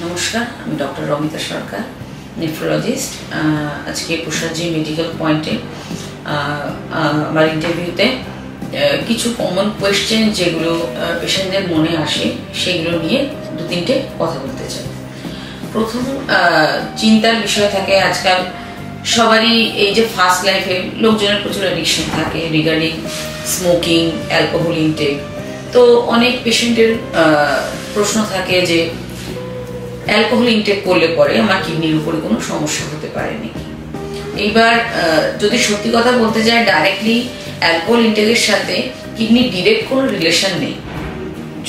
নমস্কার, আমি ডক্টর রমিতা সরকার, নেফ্রোলজিস্ট। আজকে প্রসাদজি মেডিকেল পয়েন্টে আমার ইন্টারভিউতে কিছু কমন কোয়েশ্চেন যেগুলো পেশেন্টদের মনে আসে সেগুলো নিয়ে দু তিনটে কথা বলতে চাই। প্রথম চিন্তার বিষয় থাকে আজকাল সবারই, এই যে ফার্স্ট লাইফে লোকজনের প্রচুর অ্যাডিকশন থাকে রিগার্ডিং স্মোকিং, অ্যালকোহল ইনটেক। তো অনেক পেশেন্টের প্রশ্ন থাকে যে অ্যালকোহল ইনটেক করলে পরে আমার কিডনির উপরে কোনো সমস্যা হতে পারে নাকি। এইবার যদি সত্যি কথা বলতে যাই, ডাইরেক্টলি অ্যালকোহল ইনটেকের সাথে কিডনির ডিরেক্ট কোনো রিলেশন নেই।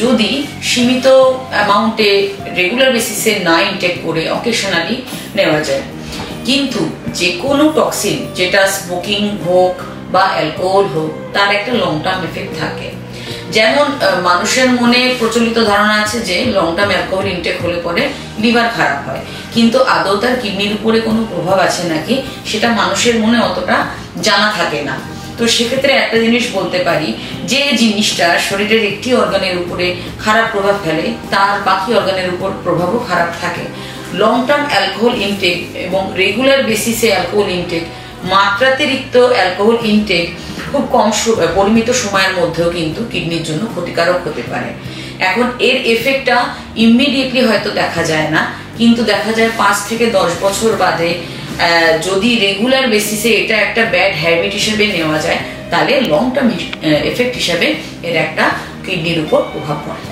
যদি সীমিত অ্যামাউন্টে রেগুলার বেসিসে না ইনটেক করে অকেশনালি নেওয়া যায়, কিন্তু যে কোনো টক্সিন, যেটা স্মোকিং হোক বা অ্যালকোহল হোক, তার একটা লং টার্ম এফেক্ট থাকে। যেমন মানুষের মনে প্রচলিত ধারণা আছে যে লং টার্ম অ্যালকোহল ইনটেক হলে পরে লিভার খারাপ হয়, কিন্তু আদৌ তার কিডনির উপরে কোনো প্রভাব আছে নাকি সেটা মানুষের মনে অতটা জানা থাকে না। তো সেক্ষেত্রে একটা জিনিস বলতে পারি, যে জিনিসটা শরীরের একটি অর্গানের উপরে খারাপ প্রভাব ফেলে তার বাকি অর্গানের উপর প্রভাবও খারাপ থাকে। লং টার্ম অ্যালকোহল ইনটেক এবং রেগুলার বেসিসে অ্যালকোহল ইনটেক, মাত্রাতিরিক্ত অ্যালকোহল ইনটেক খুব কম পরিমিত সময়ের মধ্যেও কিন্তু কিডনির জন্য ক্ষতিকারক হতে পারে। এখন এর এফেক্টটা ইমিডিয়েটলি হয়তো দেখা যায় না, কিন্তু দেখা যায় 5 থেকে 10 বছর বাদে যদি রেগুলার বেসিসে এটা একটা ব্যাড হ্যাবিট হিসেবে নেওয়া যায়, তাহলে লং টার্ম এফেক্ট হিসেবে এর একটা কিডনির উপর প্রভাব পড়ে।